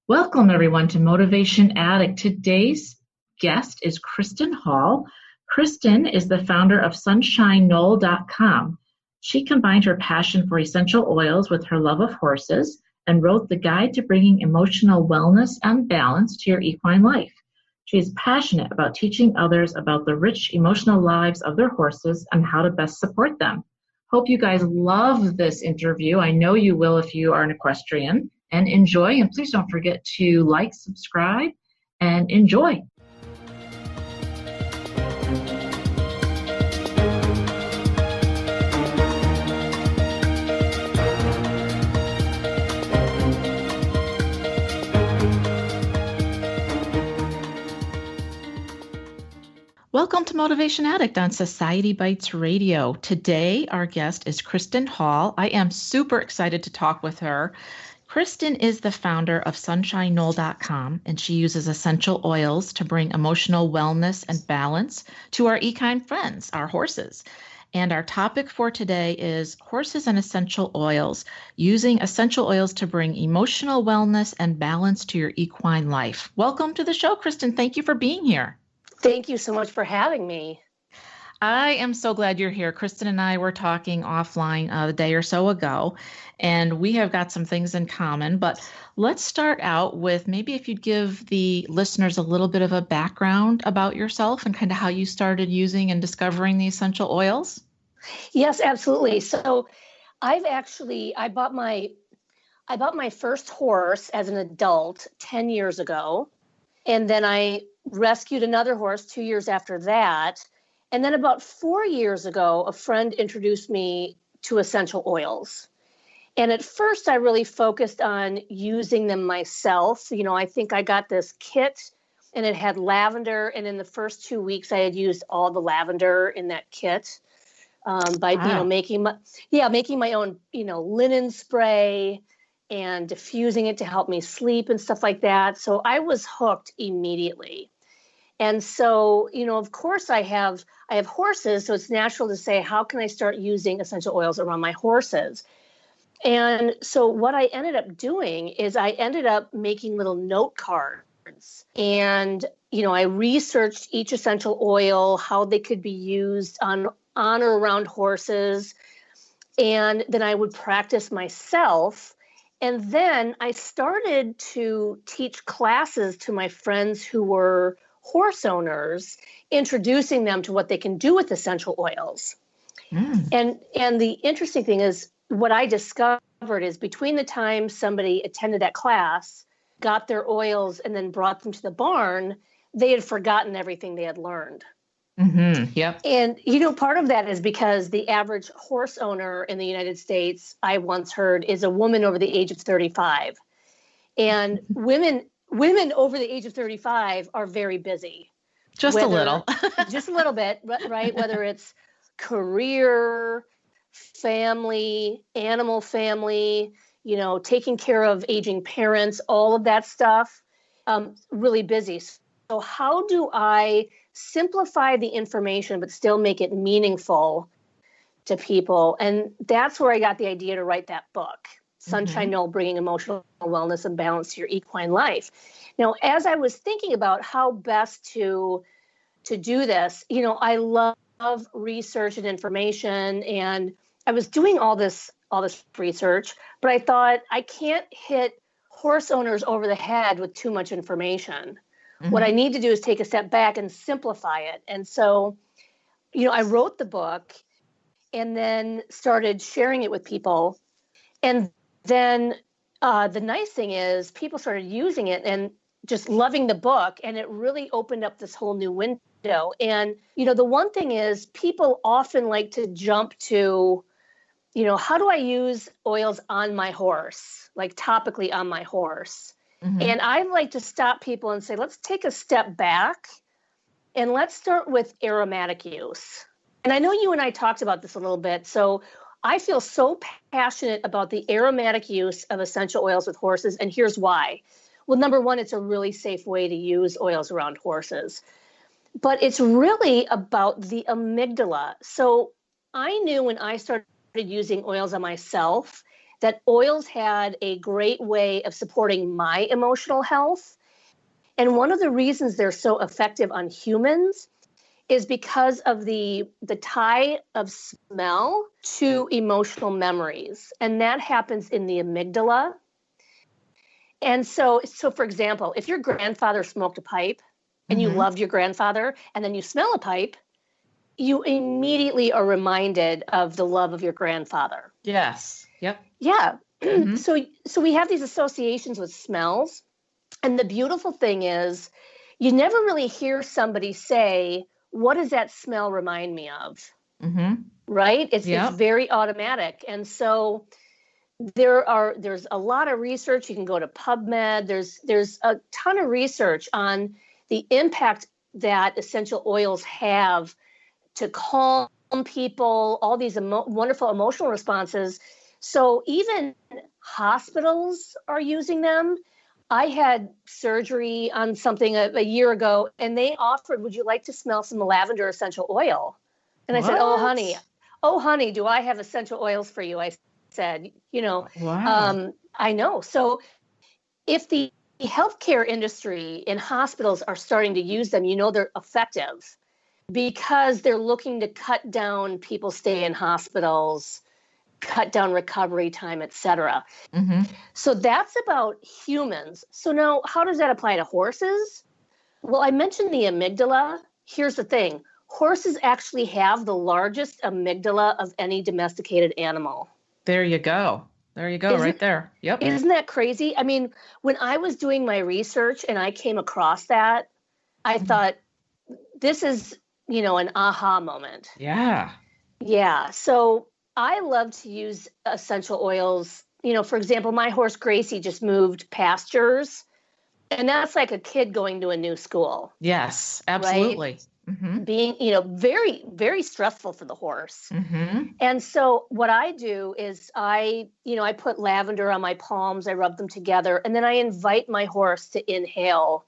Welcome, everyone, to Motivation Addict. Today's guest is Kristen Hall. Kristen is the founder of SunshineKnoll.com. She combined her passion for essential oils with her love of horses and wrote the guide to bringing emotional wellness and balance to your equine life. She is passionate about teaching others about the rich emotional lives of their horses and how to best support them. Hope you guys love this interview. I know you will if you are an equestrian. And enjoy, and please don't forget to like, subscribe, and enjoy. Welcome to Motivation Addict on Society Bites Radio. Today, our guest is Kristen Hall. I am super excited to talk with her. Kristen is the founder of SunshineKnoll.com, and she uses essential oils to bring emotional wellness and balance to our equine friends, our horses. And our topic for today is horses and essential oils, using essential oils to bring emotional wellness and balance to your equine life. Welcome to the show, Kristen. Thank you for being here. Thank you so much for having me. I am so glad you're here. Kristen and I were talking offline a day or so ago, and we have got some things in common. But let's start out with maybe if you'd give the listeners a little bit of a background about yourself and kind of how you started using and discovering the essential oils. Yes, absolutely. So I bought my first horse as an adult 10 years ago, and then I rescued another horse 2 years after that. And then about 4 years ago, a friend introduced me to essential oils. And at first, I really focused on using them myself. You know, I think I got this kit and it had lavender. And in the first 2 weeks, I had used all the lavender in that kit making my own, linen spray and diffusing it to help me sleep and stuff like that. So I was hooked immediately. And so, of course I have horses, so it's natural to say, how can I start using essential oils around my horses? And so what I ended up doing is I ended up making little note cards. And, I researched each essential oil, how they could be used on or around horses. And then I would practice myself. And then I started to teach classes to my friends who were horse owners, introducing them to what they can do with essential oils. And the interesting thing is what I discovered is between the time somebody attended that class, got their oils, and then brought them to the barn, they had forgotten everything they had learned. Mm-hmm. Yep. And, part of that is because the average horse owner in the United States, I once heard, is a woman over the age of 35. And women over the age of 35 are very busy. Just a little bit, right? Whether it's career, family, animal family, taking care of aging parents, all of that stuff, really busy. So how do I simplify the information but still make it meaningful to people? And that's where I got the idea to write that book. Sunshine Knoll, Bringing Emotional Wellness and Balance to Your Equine Life. Now, as I was thinking about how best to do this, I love research and information, and I was doing all this research, but I thought I can't hit horse owners over the head with too much information. Mm-hmm. What I need to do is take a step back and simplify it. And so, I wrote the book and then started sharing it with people. And then the nice thing is people started using it and just loving the book, and it really opened up this whole new window. And, the one thing is people often like to jump to, how do I use oils on my horse, like topically on my horse? Mm-hmm. And I like to stop people and say, let's take a step back and let's start with aromatic use. And I know you and I talked about this a little bit. So I feel so passionate about the aromatic use of essential oils with horses. And here's why. Well, number one, it's a really safe way to use oils around horses, but it's really about the amygdala. So I knew when I started using oils on myself that oils had a great way of supporting my emotional health. And one of the reasons they're so effective on humans is because of the tie of smell to emotional memories. And that happens in the amygdala. And so for example, if your grandfather smoked a pipe and you loved your grandfather and then you smell a pipe, you immediately are reminded of the love of your grandfather. Yes. Yep. Yeah. So we have these associations with smells. And the beautiful thing is you never really hear somebody say, what does that smell remind me of? Right? It's very automatic. And so there's a lot of research. You can go to PubMed. There's a ton of research on the impact that essential oils have to calm people, all these wonderful emotional responses. So even hospitals are using them. I had surgery on something a year ago, and they offered, would you like to smell some lavender essential oil? And I said, oh, honey, do I have essential oils for you? I said, Wow. I know. So if the healthcare industry in hospitals are starting to use them, they're effective because they're looking to cut down people stay in hospitals, cut down recovery time, et cetera. So that's about humans. So now how does that apply to horses? Well, I mentioned the amygdala. Here's the thing. Horses actually have the largest amygdala of any domesticated animal. There you go. Right there. Yep. Isn't that crazy? I mean, when I was doing my research and I came across that, I thought, this is, an aha moment. Yeah. Yeah. So I love to use essential oils. For example, my horse Gracie just moved pastures, and that's like a kid going to a new school. Yes, absolutely. Right? Being, very, very stressful for the horse. And so what I do is I put lavender on my palms, I rub them together, and then I invite my horse to inhale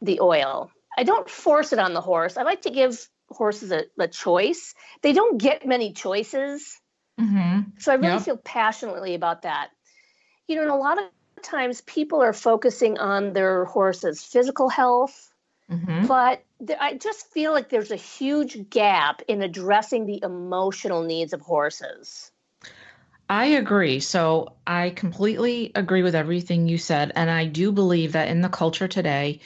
the oil. I don't force it on the horse. I like to give horses a choice. They don't get many choices. So I really feel passionately about that. And a lot of times people are focusing on their horse's physical health, but I just feel like there's a huge gap in addressing the emotional needs of horses. I agree. So I completely agree with everything you said. And I do believe that in the culture today,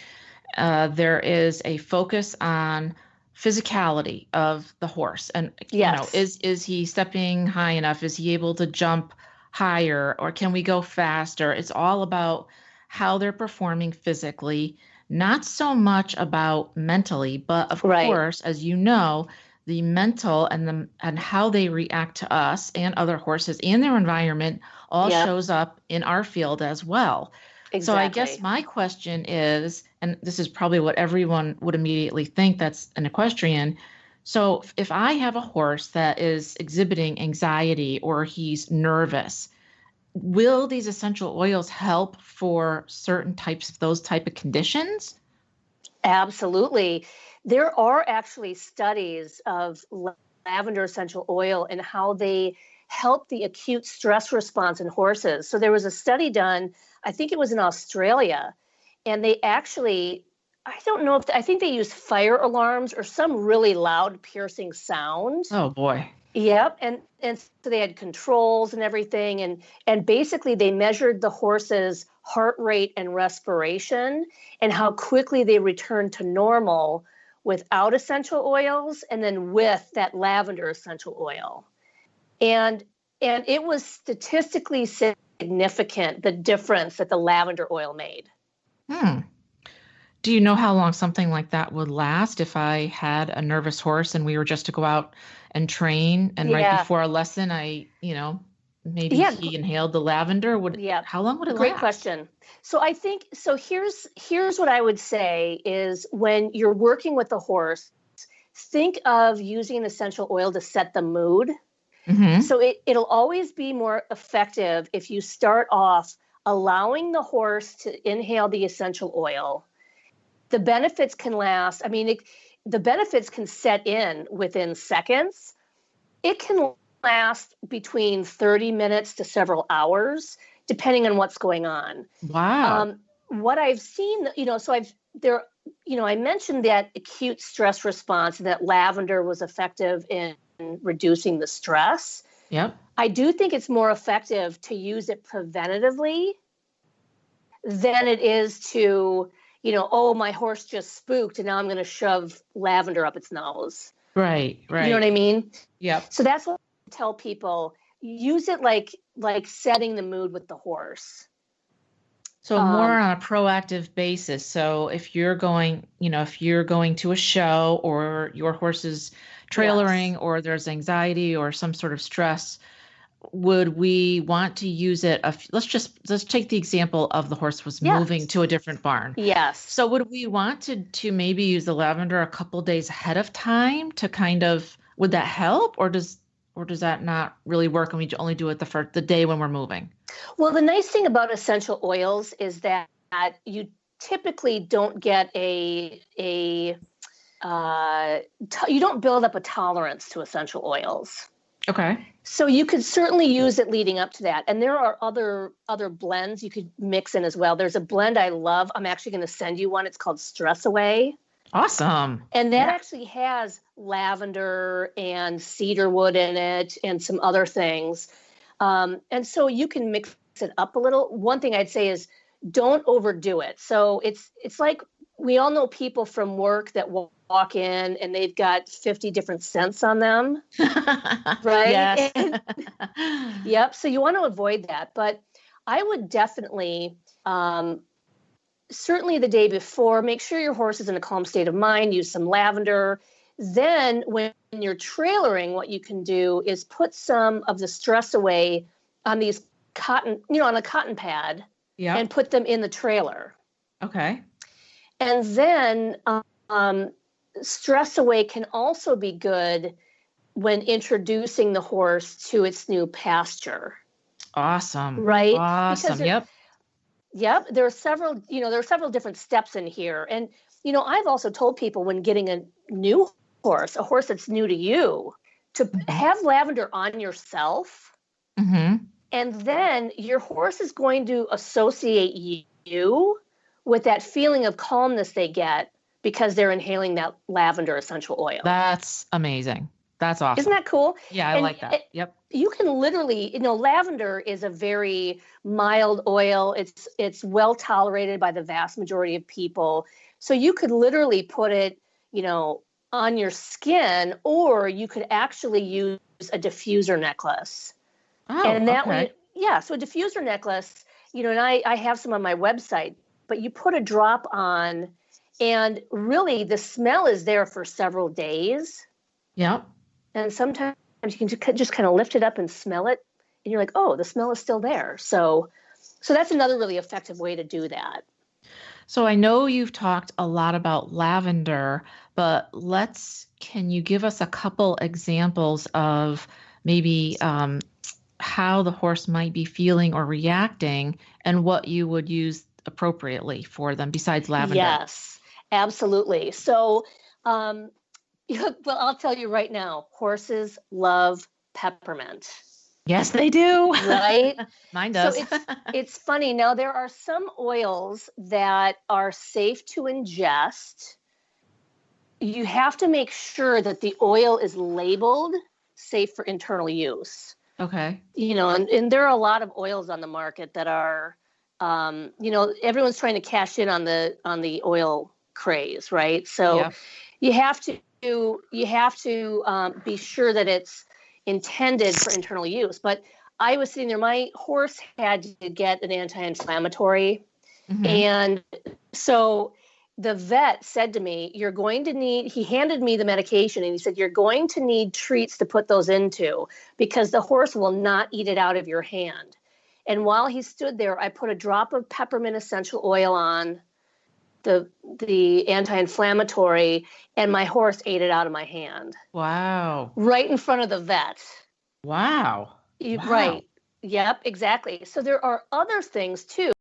there is a focus on physicality of the horse. And, is he stepping high enough? Is he able to jump higher, or can we go faster? It's all about how they're performing physically, not so much about mentally, but of course, as you know, the mental and how they react to us and other horses and their environment all shows up in our field as well. Exactly. So I guess my question is, and this is probably what everyone would immediately think that's an equestrian. So if I have a horse that is exhibiting anxiety or he's nervous, will these essential oils help for certain types of those type of conditions? Absolutely. There are actually studies of lavender essential oil and how they help the acute stress response in horses. So there was a study done, I think it was in Australia, and they actually, I think they used fire alarms or some really loud piercing sound. Oh boy. Yep. And so they had controls and everything. And basically they measured the horse's heart rate and respiration and how quickly they returned to normal without essential oils and then with that lavender essential oil. And it was statistically significant, the difference that the lavender oil made. Do you know how long something like that would last if I had a nervous horse and we were just to go out and train and right before a lesson, maybe he inhaled the lavender? How long would it last? Great question. So I think, here's what I would say is when you're working with the horse, think of using an essential oil to set the mood. So it'll always be more effective if you start off allowing the horse to inhale the essential oil. The benefits can last. I mean, the benefits can set in within seconds. It can last between 30 minutes to several hours, depending on what's going on. Wow. What I've seen, I mentioned that acute stress response, that lavender was effective in reducing the stress. Yep. I do think it's more effective to use it preventatively than it is to, oh, my horse just spooked and now I'm going to shove lavender up its nose. Right. You know what I mean? Yep. So that's what I tell people. Use it like setting the mood with the horse. So more on a proactive basis. So if you're going to a show, or your horse is trailering, or there's anxiety or some sort of stress, would we want to use it? Let's take the example of the horse was moving to a different barn. Yes. So would we want to maybe use the lavender a couple days ahead of time to would that help, or does that not really work and we only do it the day when we're moving? Well, the nice thing about essential oils is that you typically don't get you don't build up a tolerance to essential oils. Okay. So you could certainly use it leading up to that. And there are other blends you could mix in as well. There's a blend I love. I'm actually going to send you one. It's called Stress Away. Awesome. And that actually has lavender and cedarwood in it and some other things. And so you can mix it up a little. One thing I'd say is don't overdo it. So it's like, we all know people from work that walk in and they've got 50 different scents on them. Right? Yes. Yep. So you want to avoid that. But I would definitely, certainly the day before, make sure your horse is in a calm state of mind, use some lavender. Then when you're trailering, what you can do is put some of the Stress Away on these on a cotton pad, and put them in the trailer. Okay. And then Stress Away can also be good when introducing the horse to its new pasture. Awesome. Right? Awesome. Yep. There are several different steps in here. And, I've also told people when getting a new horse, a horse that's new to you, to have lavender on yourself. Mm-hmm. And then your horse is going to associate you with that feeling of calmness they get because they're inhaling that lavender essential oil. That's amazing. That's awesome. Isn't that cool? Yeah, I like that. Yep. You can literally, lavender is a very mild oil. It's well tolerated by the vast majority of people. So you could literally put it, on your skin, or you could actually use a diffuser necklace. Oh, and that okay. so a diffuser necklace, and I have some on my website, but you put a drop on and really the smell is there for several days. Yep. And sometimes you can just kind of lift it up and smell it. And you're like, oh, the smell is still there. So that's another really effective way to do that. So I know you've talked a lot about lavender, but can you give us a couple examples of maybe how the horse might be feeling or reacting and what you would use appropriately for them besides lavender? Yes, absolutely. So, well, I'll tell you right now, horses love peppermint. Yes, they do. Right? Mine does. So it's funny. Now, there are some oils that are safe to ingest. You have to make sure that the oil is labeled safe for internal use. Okay. And there are a lot of oils on the market that are, everyone's trying to cash in on the oil craze, right? So you have to be sure that it's intended for internal use. But I was sitting there, my horse had to get an anti-inflammatory. Mm-hmm. And so the vet said to me, he handed me the medication and he said, you're going to need treats to put those into because the horse will not eat it out of your hand. And while he stood there, I put a drop of peppermint essential oil on the anti-inflammatory, and my horse ate it out of my hand. Wow. Right in front of the vet. Wow. Right. Yep, exactly. So there are other things too.